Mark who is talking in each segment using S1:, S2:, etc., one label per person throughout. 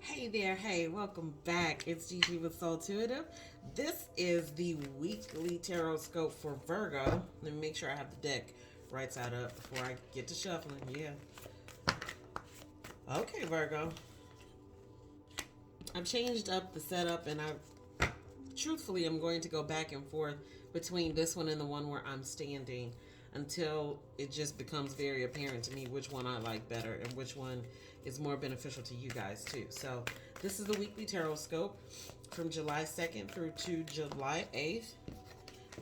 S1: Hey there, hey, welcome back. It's Gigi with Soul Intuitive. This is the weekly tarot scope for Virgo. Let me make sure I have the deck right side up before I get to shuffling. Yeah. Okay, Virgo. I've changed up the setup and truthfully, I'm going to go back and forth between this one and the one where I'm standing until it just becomes very apparent to me which one I like better and which one is more beneficial to you guys too. So, this is the weekly tarot scope from July 2nd through to July 8th.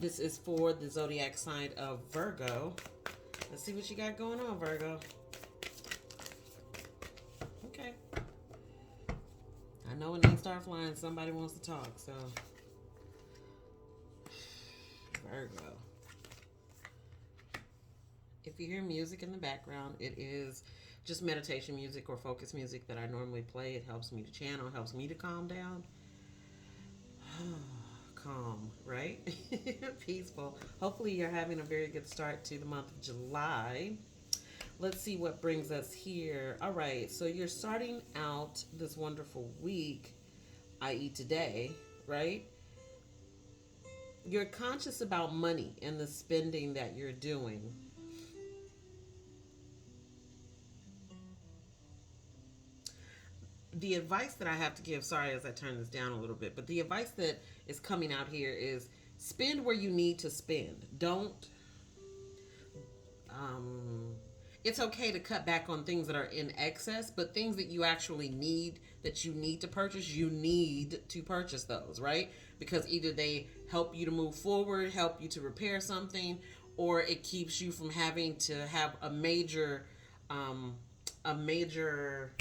S1: This is for the zodiac sign of Virgo. Let's see what you got going on, Virgo. Okay. I know when they start flying, somebody wants to talk, so Virgo. If you hear music in the background, it is just meditation music or focus music that I normally play. It helps me to channel, helps me to calm down. Calm, right? Peaceful. Hopefully, you're having a very good start to the month of July. Let's see what brings us here. All right, so you're starting out this wonderful week, i.e., today, right? You're conscious about money and the spending that you're doing. The advice that I have to give, sorry as I turn this down a little bit, but the advice that is coming out here is spend where you need to spend. Don't, um, it's okay to cut back on things that are in excess, but things that you actually need, that you need to purchase those, right? Because either they help you to move forward, help you to repair something, or it keeps you from having to have um, a major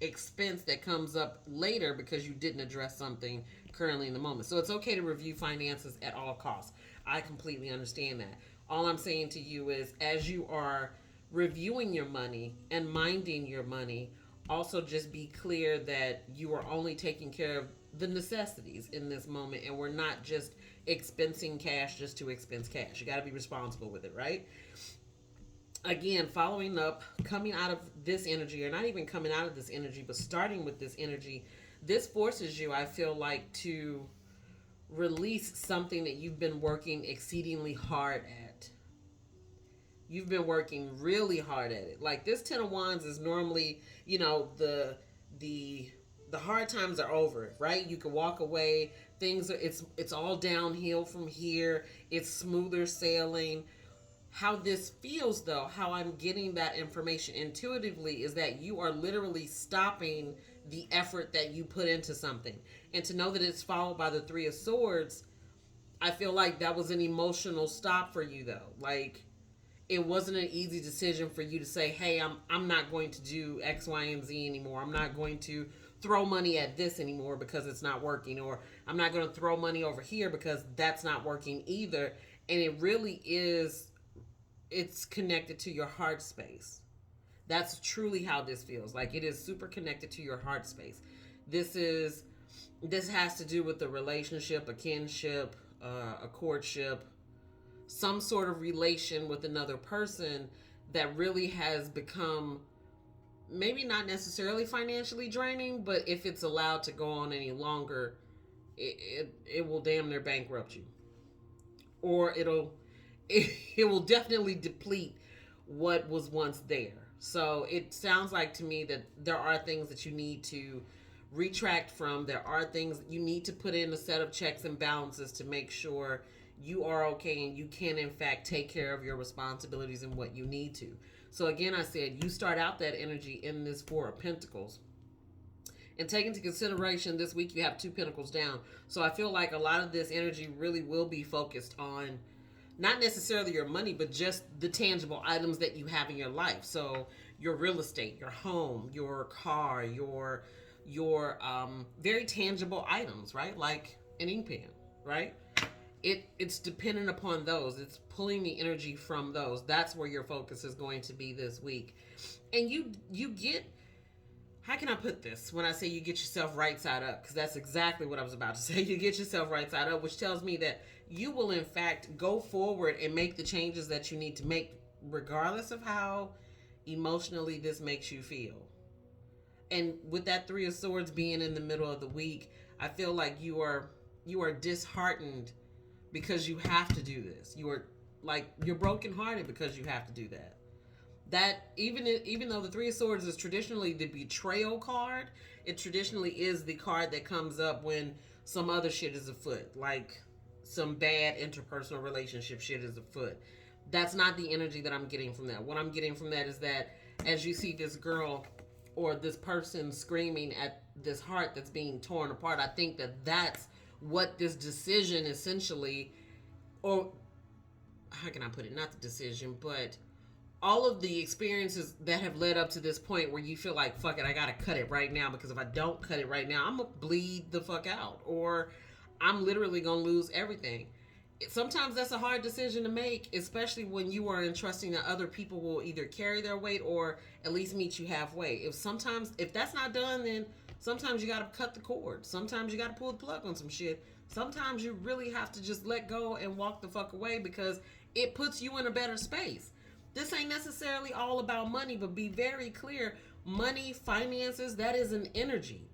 S1: expense that comes up later because you didn't address something currently in the moment. So it's okay to review finances at all costs. I completely understand that. All I'm saying to you is as you are reviewing your money and minding your money, also just be clear that you are only taking care of the necessities in this moment and we're not just expensing cash just to expense cash. You got to be responsible with it, right? Again, following up, coming out of this energy, or not even coming out of this energy, but starting with this energy, this forces you, I feel like, to release something that you've been working exceedingly hard at. You've been working really hard at it. Like this Ten of Wands is normally, the the hard times are over, right? You can walk away. Things are it's all downhill from here. It's smoother sailing. How this feels, though, how I'm getting that information intuitively is that you are literally stopping the effort that you put into something. And to know that it's followed by the Three of Swords, I feel like that was an emotional stop for you, though. Like, it wasn't an easy decision for you to say, hey, I'm not going to do X, Y, and Z anymore. I'm not going to throw money at this anymore because it's not working. Or I'm not going to throw money over here because that's not working either. And it really is, it's connected to your heart space. That's truly how this feels. Like it is super connected to your heart space. This is this has to do with a relationship, a kinship, a courtship, some sort of relation with another person that really has become maybe not necessarily financially draining, but if it's allowed to go on any longer, it will damn near bankrupt you, or it will definitely deplete what was once there. So it sounds like to me that there are things that you need to retract from. There are things that you need to put in a set of checks and balances to make sure you are okay and you can, in fact, take care of your responsibilities and what you need to. So, again, I said you start out that energy in this Four of Pentacles. And take into consideration this week you have two pentacles down. So I feel like a lot of this energy really will be focused on not necessarily your money, but just the tangible items that you have in your life. So your real estate, your home, your car, your very tangible items, right? Like an ink pen, right? It's dependent upon those. It's pulling the energy from those. That's where your focus is going to be this week. And you get, how can I put this when I say you get yourself right side up? Because that's exactly what I was about to say. You get yourself right side up, which tells me that you will, in fact, go forward and make the changes that you need to make, regardless of how emotionally this makes you feel. And with that Three of Swords being in the middle of the week, I feel like you are disheartened because you have to do this. You're brokenhearted because you have to do that. That even though the Three of Swords is traditionally the betrayal card, it traditionally is the card that comes up when some other shit is afoot, like some bad interpersonal relationship shit is afoot. That's not the energy that I'm getting from that. What I'm getting from that is that as you see this girl or this person screaming at this heart that's being torn apart, I think that that's what this decision essentially, or how can I put it? Not the decision, but all of the experiences that have led up to this point where you feel like, fuck it, I gotta cut it right now, because if I don't cut it right now, I'm gonna bleed the fuck out, or I'm literally gonna lose everything. Sometimes that's a hard decision to make, especially when you are entrusting that other people will either carry their weight or at least meet you halfway. If that's not done, then sometimes you gotta cut the cord. Sometimes you gotta pull the plug on some shit. Sometimes you really have to just let go and walk the fuck away, because it puts you in a better space. This ain't necessarily all about money, but be very clear. Money, finances, that is an energy.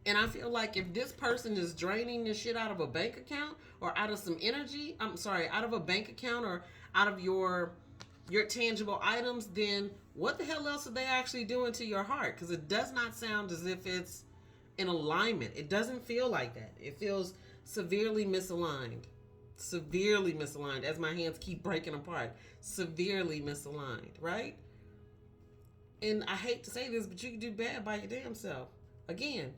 S1: And I feel like if this person is draining this shit out of a bank account or out of some energy, out of a bank account or out of your tangible items, then what the hell else are they actually doing to your heart? Because it does not sound as if it's in alignment. It doesn't feel like that. It feels severely misaligned. Severely misaligned, as my hands keep breaking apart. Severely misaligned, right? And I hate to say this, but you can do bad by your damn self. Again,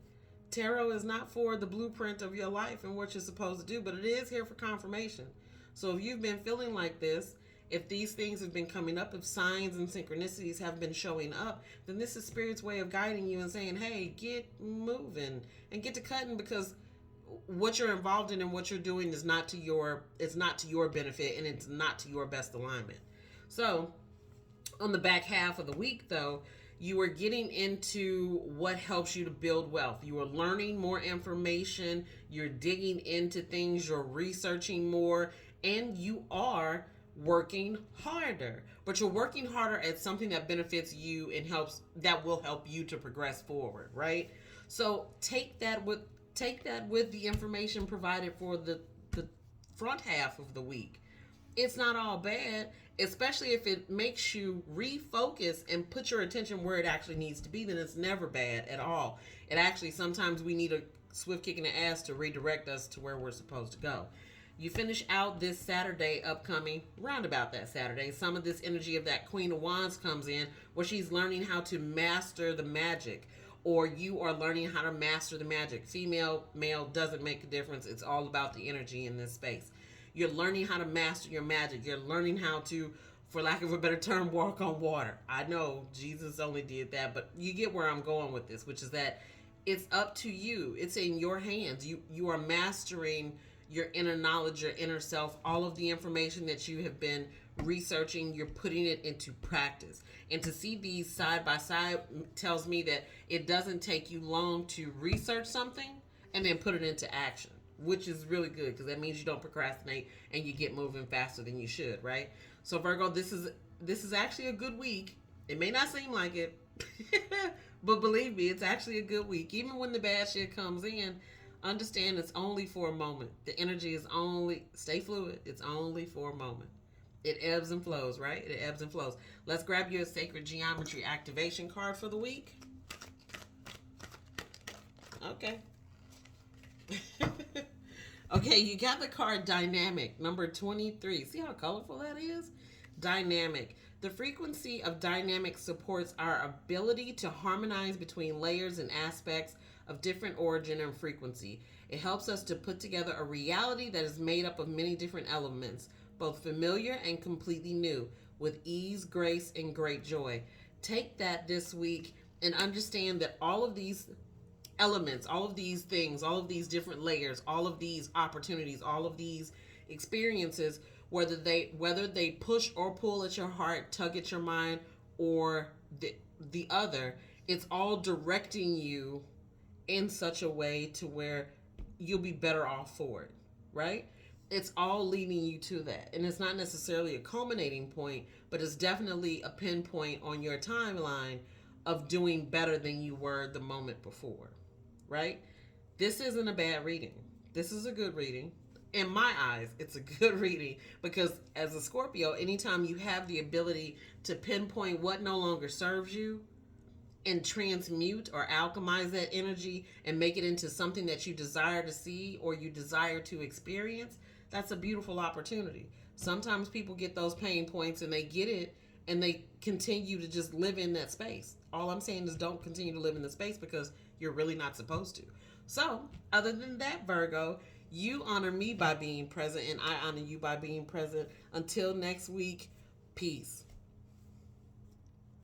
S1: tarot is not for the blueprint of your life and what you're supposed to do, but it is here for confirmation. So if you've been feeling like this, if these things have been coming up, if signs and synchronicities have been showing up, then this is Spirit's way of guiding you and saying, hey, get moving and get to cutting, because what you're involved in and what you're doing is not to your benefit, and it's not to your best alignment. So on the back half of the week, though, you are getting into what helps you to build wealth. You are learning more information, you're digging into things, you're researching more, and you are working harder. But you're working harder at something that benefits you and that will help you to progress forward, right? So take that with the information provided for the front half of the week. It's not all bad, especially if it makes you refocus and put your attention where it actually needs to be. Then it's never bad at all. It actually, sometimes we need a swift kick in the ass to redirect us to where we're supposed to go. You finish out this Saturday upcoming, round about that Saturday, some of this energy of that Queen of Wands comes in, where she's learning how to master the magic, or you are learning how to master the magic. Female, male, doesn't make a difference. It's all about the energy in this space. You're learning how to master your magic. You're learning how to, for lack of a better term, walk on water. I know Jesus only did that, but you get where I'm going with this, which is that it's up to you. It's in your hands. You are mastering your inner knowledge, your inner self, all of the information that you have been researching, you're putting it into practice. And to see these side by side tells me that it doesn't take you long to research something and then put it into action, which is really good, because that means you don't procrastinate and you get moving faster than you should, right? So Virgo, this is actually a good week. It may not seem like it, but believe me, it's actually a good week. Even when the bad shit comes in, understand it's only for a moment. The energy is only, stay fluid, it's only for a moment. It ebbs and flows, right? It ebbs and flows. Let's grab you a sacred geometry activation card for the week. Okay. Okay, you got the card Dynamic, number 23. See how colorful that is? Dynamic. The frequency of dynamic supports our ability to harmonize between layers and aspects of different origin and frequency. It helps us to put together a reality that is made up of many different elements, both familiar and completely new, with ease, grace, and great joy. Take that this week and understand that all of these elements, all of these things, all of these different layers, all of these opportunities, all of these experiences, whether they push or pull at your heart, tug at your mind, or the other, it's all directing you in such a way to where you'll be better off for it, right? It's all leading you to that. And it's not necessarily a culminating point, but it's definitely a pinpoint on your timeline of doing better than you were the moment before, right? This isn't a bad reading. This is a good reading. In my eyes, it's a good reading because as a Scorpio, anytime you have the ability to pinpoint what no longer serves you and transmute or alchemize that energy and make it into something that you desire to see or you desire to experience, that's a beautiful opportunity. Sometimes people get those pain points and they get it and they continue to just live in that space. All I'm saying is don't continue to live in the space because you're really not supposed to. So, other than that, Virgo, you honor me by being present and I honor you by being present. Until next week, peace.